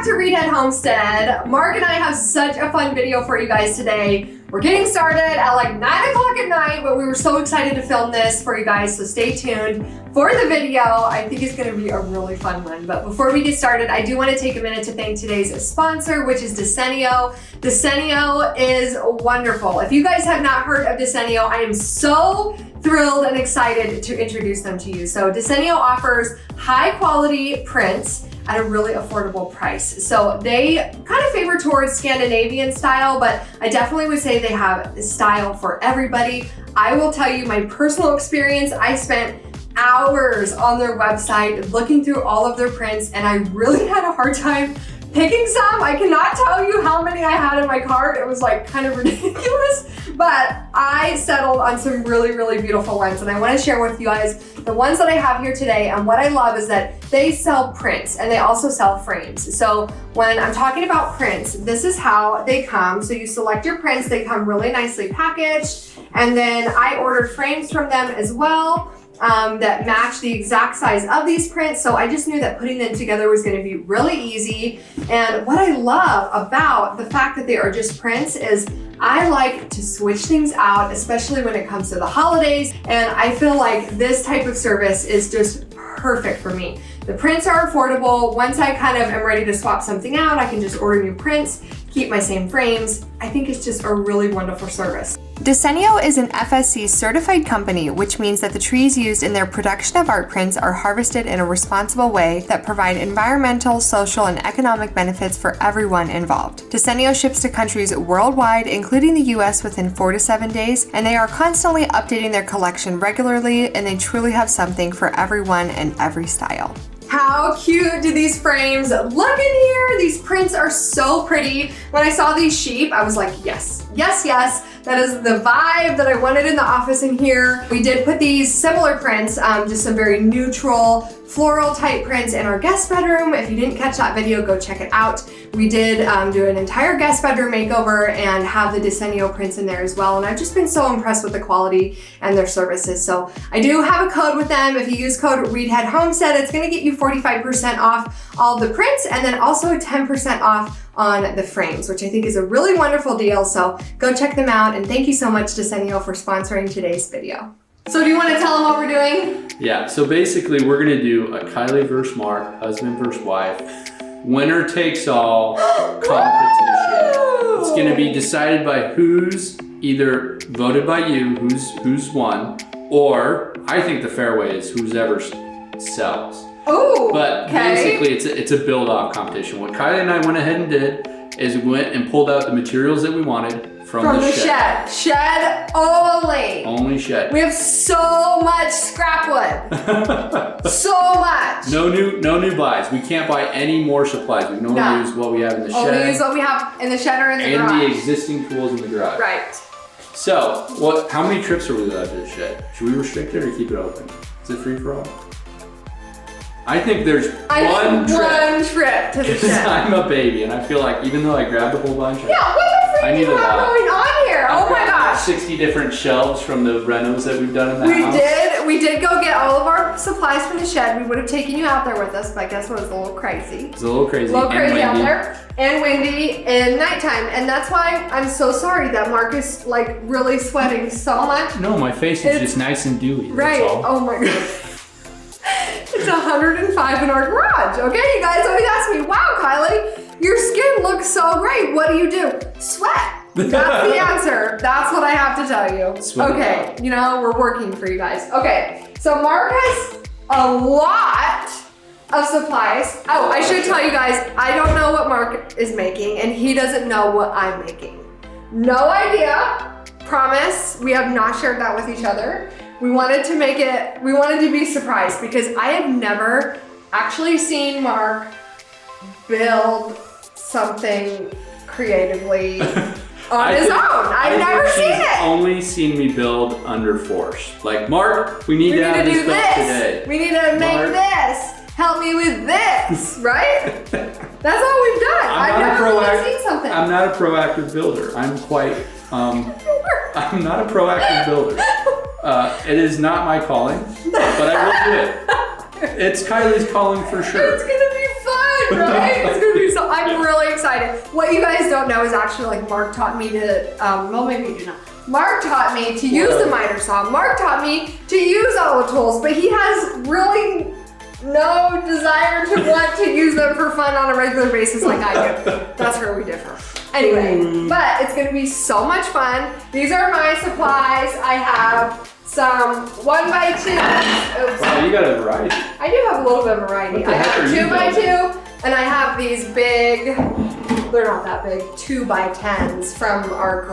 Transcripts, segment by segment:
to Reedhead Homestead. Mark and I have such a fun video for you guys today. We're getting started at like 9 o'clock at night, but we were so excited to film this for you guys, so stay tuned for the video. I think it's gonna be a really fun one. But before we get started, I do wanna take a minute to thank today's sponsor, which is Desenio. Desenio is wonderful. If you guys have not heard of Desenio, I am so thrilled and excited to introduce them to you. So Desenio offers high quality prints at a really affordable price. So they kind of favor towards Scandinavian style, but I definitely would say they have style for everybody. I will tell you my personal experience. I spent hours on their website looking through all of their prints, and I really had a hard time picking some. I cannot tell you how many I had in my cart. It was like kind of ridiculous, but I settled on some really, really beautiful ones. And I want to share with you guys the ones that I have here today. And what I love is that they sell prints and they also sell frames. So when I'm talking about prints, this is how they come. So you select your prints, they come really nicely packaged. And then I ordered frames from them as well. That match the exact size of these prints. So I just knew that putting them together was going to be really easy. And what I love about the fact that they are just prints is I like to switch things out, especially when it comes to the holidays. And I feel like this type of service is just perfect for me. The prints are affordable. Once I kind of am ready to swap something out, I can just order new prints, keep my same frames. I think it's just a really wonderful service. Desenio is an FSC certified company, which means that the trees used in their production of art prints are harvested in a responsible way that provide environmental, social, and economic benefits for everyone involved. Desenio ships to countries worldwide, including the US, within 4 to 7 days, and they are constantly updating their collection regularly, and they truly have something for everyone and every style. How cute do these frames look in here? These prints are so pretty. When I saw these sheep, I was like, yes, yes, yes. That is the vibe that I wanted in the office in here. We did put these similar prints, just some very neutral floral type prints in our guest bedroom. If you didn't catch that video, go check it out. We did do an entire guest bedroom makeover and have the Desenio prints in there as well. And I've just been so impressed with the quality and their services. So I do have a code with them. If you use code Reedhead Homestead, it's gonna get you 45% off all the prints and then also 10% off on the frames, which I think is a really wonderful deal. So go check them out. And thank you so much, Desenio, for sponsoring today's video. So do you want to tell them what we're doing? Yeah, so basically we're gonna do a Kylie versus Mark, husband versus wife, winner takes all competition. It's gonna be decided by who's either voted by you, who's won, or I think the fair way is who's ever sells. Oh, but basically it's a build-off competition. What Kylie and I went ahead and did is we went and pulled out the materials that we wanted from the shed. Shed only. Only shed. We have so much scrap wood. So much. No new buys. We can't buy any more supplies. We can only use what we have in the shed. Only use what we have in the shed or in the garage. And the existing tools in the garage. Right. So, how many trips are we allowed to the shed? Should we restrict it or keep it open? Is it free for all? I think there's one trip to the because shed. I'm a baby and I feel like even though I grabbed a whole bunch, yeah, what the freak do you have going on here? Oh my gosh. 60 different shelves from the renos that we've done in the house. We did go get all of our supplies from the shed. We would have taken you out there with us, but guess what? It was a little crazy. It's a little crazy. A little crazy out there. And windy in nighttime. And that's why I'm so sorry that Mark is like really sweating so much. No, my face is just nice and dewy. Right. That's all. Oh my God. It's 105 in our garage. Okay, you guys always ask me, wow, Kylie, your skin looks so great. What do? Sweat. That's the answer. That's what I have to tell you. Sweat. Okay, you know, we're working for you guys. Okay, so Mark has a lot of supplies. Oh, I should tell you guys, I don't know what Mark is making and he doesn't know what I'm making. No idea. Promise, we have not shared that with each other. We wanted to be surprised because I have never actually seen Mark build something creatively on his own. I've never seen it. Only seen me build under force. Like, Mark, we need to have this built today. We need to make this. Help me with this, right? That's all we've done. I've never really seen something. I'm not a proactive builder. I'm not a proactive builder. It is not my calling, but I will do it. It's Kylie's calling for sure. It's gonna be fun. Right? It's gonna be so. I'm really excited. What you guys don't know is actually like Mark taught me to. Well, maybe you do not. Mark taught me to use the miter saw. Mark taught me to use all the tools, but he has really no desire to want to use them for fun on a regular basis like I do. That's where we differ. Anyway, but it's gonna be so much fun. These are my supplies. I have some 1x2. Oops. Wow, you got a variety. I do have a little bit of variety. What the I heck have are you 2x2, and I have these big, they're not that big, 2x10s from our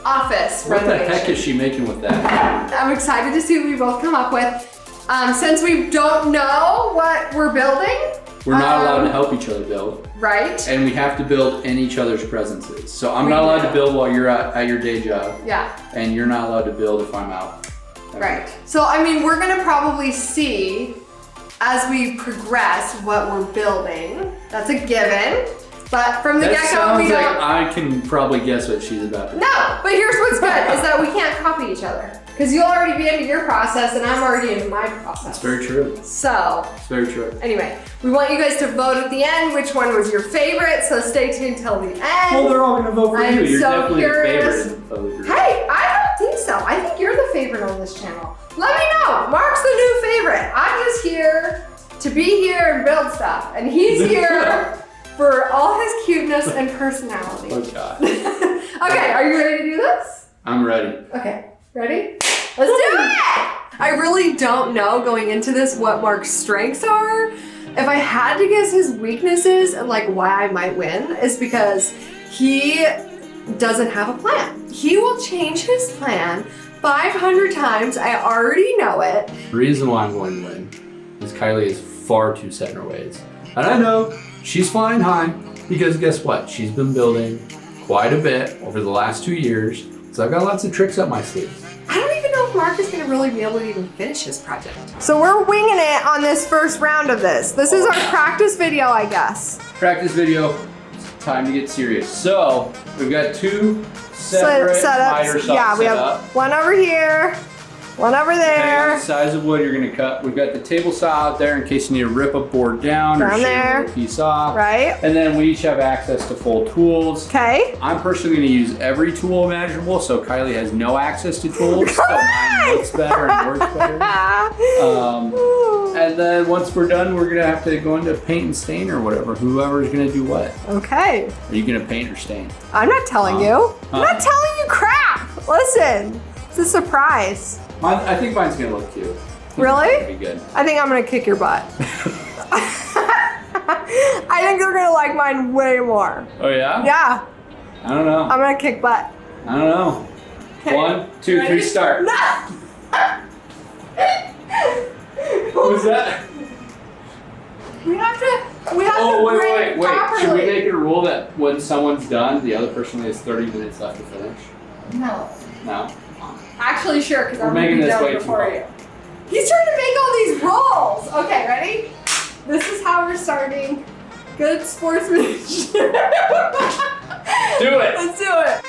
office What the renovation. heck is she making with that? I'm excited to see what we both come up with. Since we don't know what we're building, We're not allowed to help each other build, right? and we have to build in each other's presences. So I'm not allowed to build while you're at your day job, Yeah, and you're not allowed to build if I'm out. right. So, I mean, we're gonna probably see as we progress what we're building. That's a given. But from the That get-go, we sounds like don't. I can probably guess what she's about to do. No, but here's what's good is that we can't copy each other. Because you'll already be into your process and I'm already into my process. That's very true. So, It's very true. anyway, we want you guys to vote at the end which one was your favorite, so stay tuned till the end. Well, they're all gonna vote for I'm you. You're so definitely curious. a favorite of the group. Hey, I don't think so. I think you're the favorite on this channel. Let me know. Mark's the new favorite. I'm just here to be here and build stuff. And he's here for all his cuteness and personality. Oh God. Okay, are you ready to do this? I'm ready. Okay, ready? Let's do it! I really don't know going into this what Mark's strengths are. If I had to guess his weaknesses and like why I might win is because he doesn't have a plan. He will change his plan 500 times. I already know it. The reason why I'm going to win is Kylie is far too set in her ways. And I know she's flying high because guess what? She's been building quite a bit over the last 2 years. So I've got lots of tricks up my sleeves. I don't even know if Mark is gonna really be able to even finish his project. So we're winging it on this first round of this. This is our practice video, I guess. Practice video, time to get serious. So we've got two separate miter saws Yeah, we set have up. one over here, one over Depending on there. the size of wood you're gonna cut. We've got the table saw out there in case you need to rip a board down or Down shave there. a piece off. Right? And then we each have access to full tools. Okay. I'm personally gonna use every tool imaginable, so Kylie has no access to tools, so mine looks better and works better. And then once we're done, we're gonna have to go into paint and stain or whatever. Whoever's gonna do what. Okay. Are you gonna paint or stain? I'm not telling you. I'm not telling you crap. Listen, it's a surprise. I think mine's gonna look cute. Really? It's gonna be good. I think I'm gonna kick your butt. I think they're gonna like mine way more. Oh yeah? Yeah, I don't know. I'm gonna kick butt. I don't know. 1, 2, 3, Ready? start. No! What was that? We have to Oh, break wait. properly. Should we make it a rule that when someone's done, the other person has 30 minutes left to finish? No. No? Actually, sure, because We're I'm gonna making be this done way too before long. you. He's trying to make all these rolls. Okay, ready? This is how we're starting. Good sportsmanship. Do it! Let's do it.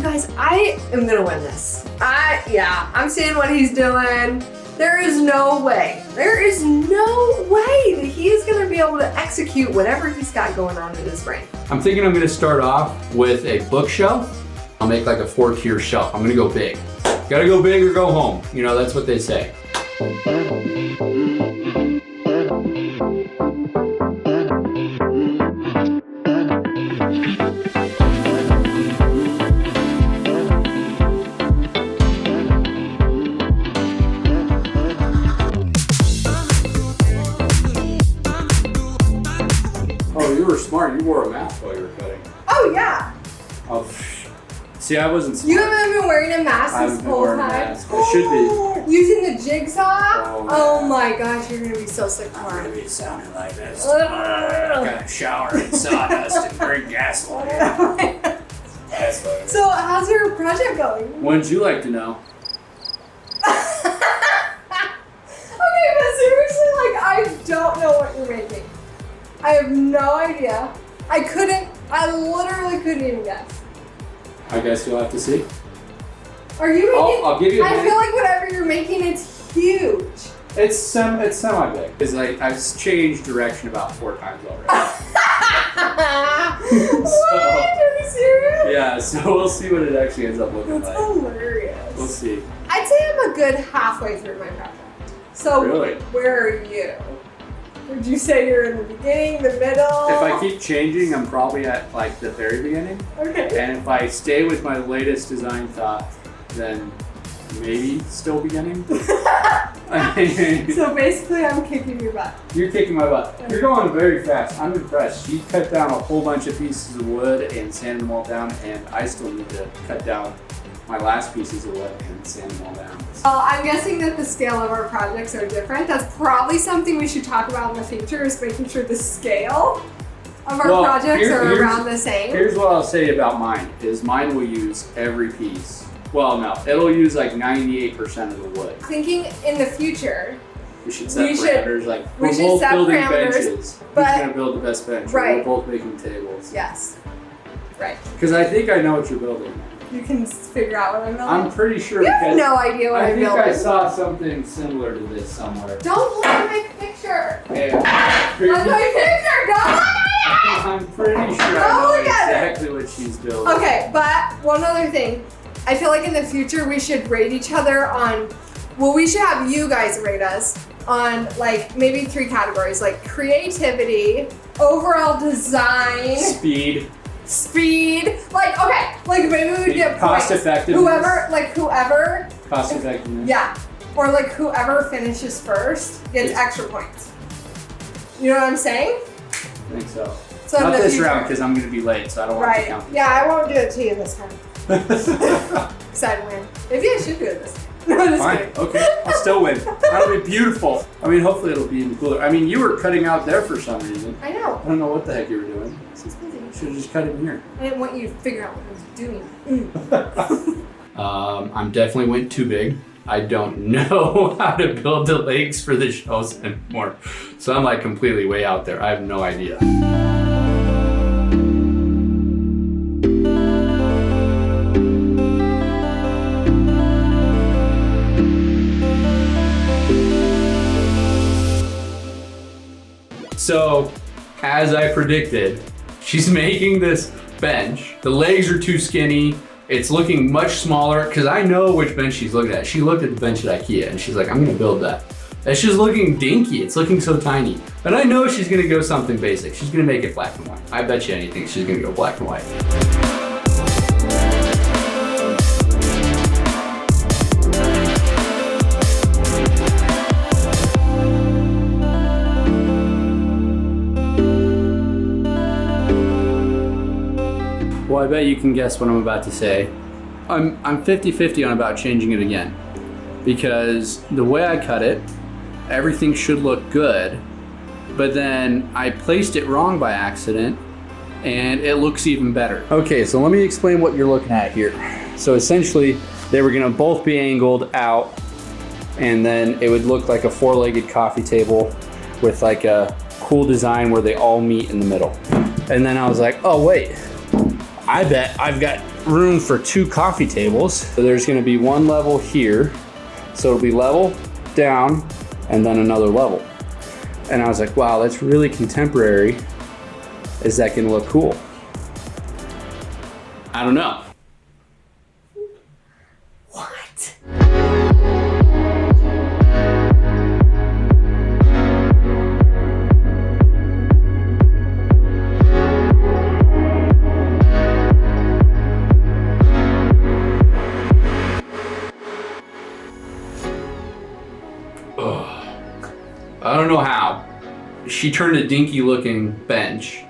Guys, I am gonna win this. I'm seeing what he's doing. There is no way that he is gonna be able to execute whatever he's got going on in his brain. I'm thinking I'm gonna start off with a bookshelf. I'll make like a 4-tier shelf. I'm gonna go big. Gotta go big or go home. You know, that's what they say. Oh, you were smart. You wore a mask while you were cutting. Oh yeah. Oh, see, I wasn't smart. You haven't been wearing a mask I this haven't been whole wearing a time. mask. I should be. Using the jigsaw? Oh, Oh my gosh, you're gonna be so sick I'm for gonna it. be sounding like this. Ugh. I gotta shower in sawdust and burn gasoline. That's what So how's your project going? Wouldn't you like to know? don't know what you're making. I have no idea. I literally couldn't even guess. I guess you'll have to see. Are you making? I'll give you a I hint. feel like whatever you're making, it's huge. It's semi big. It's like I've changed direction about 4 times already. What? Are you serious? Yeah, so we'll see what it actually ends up looking That's like. hilarious. We'll see. I'd say I'm a good halfway through my project. So Really? where are you? Would you say you're in the beginning, the middle? If I keep changing, I'm probably at like the very beginning. Okay. And if I stay with my latest design thought, then maybe still beginning. I mean, So basically, I'm kicking your butt. you're kicking my butt. You're going very fast. I'm impressed. She cut down a whole bunch of pieces of wood and sanded them all down, and I still need to cut down my last pieces of wood and sand them all down. Well, I'm guessing that the scale of our projects are different. That's probably something we should talk about in the future, is making sure the scale of our Well, projects are here's- around the same. Here's what I'll say about mine, is mine will use every piece. Well, no, it'll use like 98% of the wood. Thinking in the future, We should set We should- parameters, like we we're should both set building parameters, benches. but- Who's gonna build the best bench? Right. We're both making tables. yes, right. Because I think I know what you're building. You can figure out what I'm building. I'm pretty sure. You have because no idea what I I'm think building. I saw something similar to this somewhere. Don't look at my picture. And Look at my picture. Don't look at it. I'm pretty sure Don't I know look at it. exactly what she's building. Okay, but one other thing. I feel like in the future we should rate each other on, well, we should have you guys rate us on like maybe 3 categories, like creativity, overall design, speed, like, okay, like maybe we would get Cost points. effectiveness. Whoever, Cost effectiveness. yeah, or like whoever finishes first gets Yeah. extra points. You know what I'm saying? I think so. So in Not the this future- round because I'm going to be late, so I don't want to Right, count. yeah, I won't do it to you this time. Because I'd win. Maybe I should do it this time. No, just Fine. kidding. Okay. I'll still win. That'll be beautiful. I mean, hopefully it'll be even cooler. I mean, you were cutting out there for some reason. I know. I don't know what the heck you were doing. She's busy. You should have just cut in here. I didn't want you to figure out what I was doing. I'm definitely went too big. I don't know how to build the legs for the shelves anymore. So I'm like completely way out there. I have no idea. So, as I predicted, she's making this bench. The legs are too skinny. It's looking much smaller because I know which bench she's looking at. She looked at the bench at IKEA and she's like, I'm gonna build that. It's just looking dinky. It's looking so tiny. And I know she's gonna go something basic. She's gonna make it black and white. I bet you anything she's gonna go black and white. Well, I bet you can guess what I'm about to say. I'm 50-50 on about changing it again. Because the way I cut it, everything should look good, but then I placed it wrong by accident and it looks even better. Okay, so let me explain what you're looking at here. So essentially, they were gonna both be angled out and then it would look like a 4-legged coffee table with like a cool design where they all meet in the middle. And then I was like, oh wait, I bet I've got room for 2 coffee tables. So there's gonna be one level here. So it'll be level, down, and then another level. And I was like, wow, that's really contemporary. Is that gonna look cool? I don't know. What? I don't know how. She turned a dinky looking bench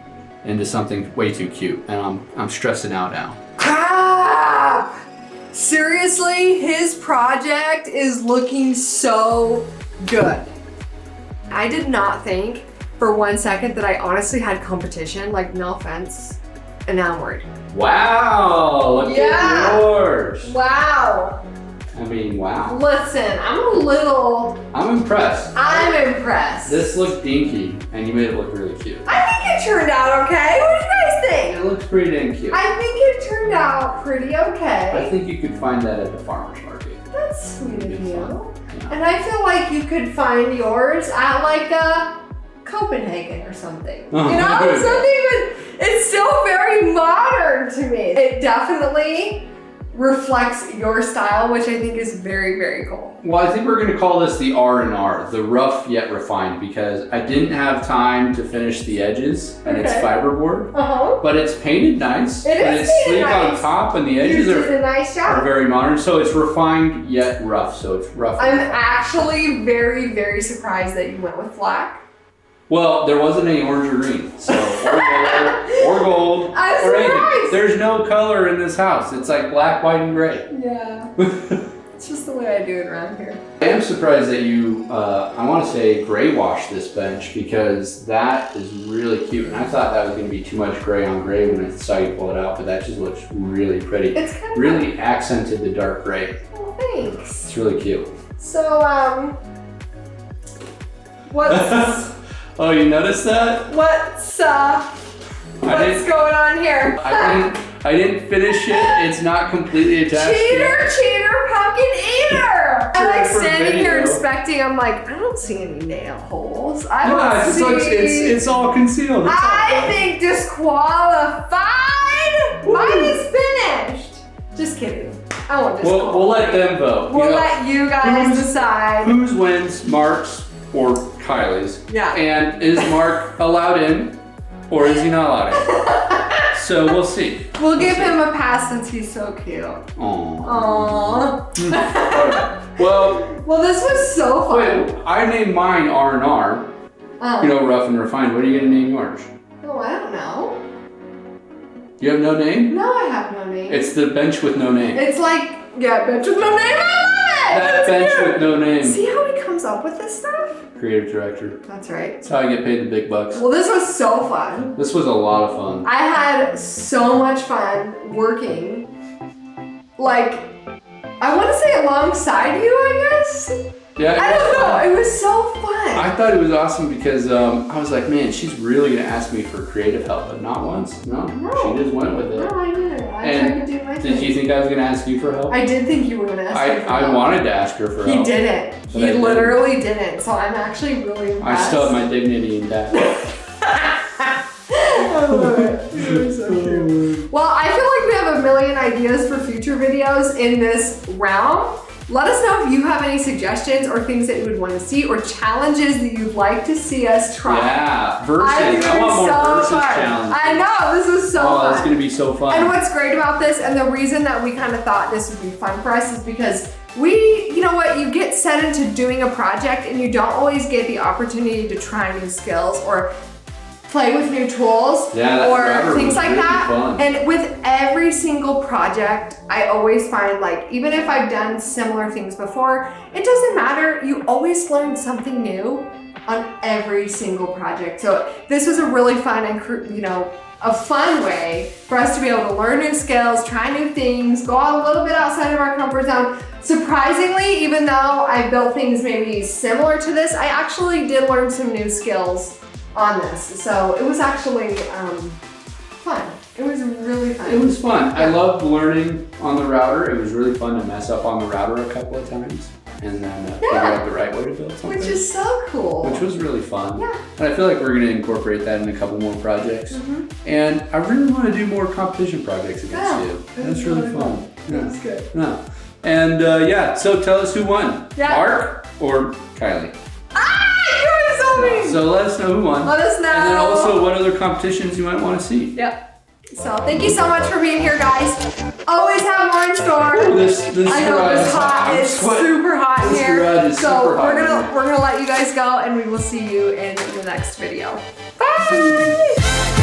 into something way too cute, and I'm stressing out now. Crap! Seriously, his project is looking so good. I did not think for 1 second that I honestly had competition, like no offense, and now I'm worried. Wow, look Yeah. at yours. Wow. I mean, wow. Listen, I'm impressed. I'm impressed. This looked dinky, and you made it look really cute. I think it turned out okay. What do you guys think? It looks pretty dang cute. I think it turned out pretty I okay. think you could find that at the farmer's market. That's sweet of It'd be you. fun. Yeah. And I feel like you could find yours at like a Copenhagen or something. You know, something with, it's still very modern to me. It definitely reflects your style, which I think is very, very cool. Well, I think we're going to call this the R&R, the rough yet refined, because I didn't have time to finish the edges, and it's Okay. fiberboard, Uh-huh. but it's painted nice. It and is it's painted sleek on nice. top, and the You edges did are a nice job. very modern. So it's refined yet rough. So it's rough. I'm actually very, very surprised that you went with black. Well, there wasn't any orange or green, so or gold I'm or anything. surprised. There's no color in this house. It's like black, white, and gray. Yeah. It's just the way I do it around here. I am surprised that you, I want to say, gray washed this bench because that is really cute. And I thought that was going to be too much gray on gray when I saw you pull it out, but that just looks really pretty. It's kind of Really accented the dark gray. Oh, thanks. It's really cute. So, what's Oh, you noticed that? what's didn't- going on here? I didn't finish it. It's not completely attached. Cheater, pumpkin eater! I'm like For standing here video. inspecting. I'm like, I don't see any nail holes. I don't Yeah, it's, see. like, it's all concealed. It's I think disqualified. Mine is finished. Just kidding. I won't disqualify. We'll let them vote. We'll You know, let you guys who's- decide. whose wins, Mark's or Kylie's? Yeah. And is Mark allowed in, or is he not allowed in? So we'll see. We'll give him a pass since he's so cute. Aww. Aww. Well, Well, this was so fun. wait, I named mine R&R. You know, rough and refined. What are you gonna name yours? Oh, I don't know. You have no name? No, I have no name. It's the bench with no name. It's like, yeah, bench with no name. I love it. That That's bench cute. with no name. See how he comes up with this stuff? Creative director. That's right. That's how I get paid the big bucks. Well, this was so fun. This was a lot of fun. I had so much fun working, like, I want to say alongside you, I guess. Yeah. I don't know. It was so fun. I thought it was awesome because I was like, man, she's really gonna ask me for creative help, but not once. No, No. she just went with No, it. I didn't. I And tried to do my Did thing. you think I was gonna ask you for help? I did think you were going to ask me for I help. wanted to ask her for He help. didn't. But He I didn't. literally didn't. So I'm actually really I impressed. still have my dignity intact. I love it. You're so cute. Well, I feel like we have a million ideas for future videos in this realm. Let us know if you have any suggestions or things that you would want to see or challenges that you'd like to see us try. Yeah, versus. I think I it want was more so versus fun. challenges. I know, this was so Oh, fun. that's gonna be so fun. And what's great about this, and the reason that we kind of thought this would be fun for us, is because you know what, you get set into doing a project and you don't always get the opportunity to try new skills or play with new tools Yeah, that or forever things was like really that. fun. And with every single project, I always find, like, even if I've done similar things before, it doesn't matter. You always learn something new on every single project. So this was a really fun and, you know, a fun way for us to be able to learn new skills, try new things, go out a little bit outside of our comfort zone. Surprisingly, even though I built things maybe similar to this, I actually did learn some new skills on this. So it was actually fun. It was really fun. It was fun. I loved learning on the router. It was really fun to mess up on the router a couple of times and then figure out the right way to build something. Which is so cool. Which was really fun. Yeah. And I feel like we're going to incorporate that in a couple more projects. Mhm. And I really want to do more competition projects against Yeah, you. it That's was really really fun. That was good. Yeah. And yeah, so tell us who won. Yeah. Mark or Kylie? You are so mean. So let us know who won. Let us know. And then also what other competitions you might want to see. Yep. So thank you so much for being here, guys. Always have more in store. This I know garage it's hot. I'm It's sweating. super hot in This here. garage is So super hot. we're gonna let you guys go, and we will see you in the next video. Bye.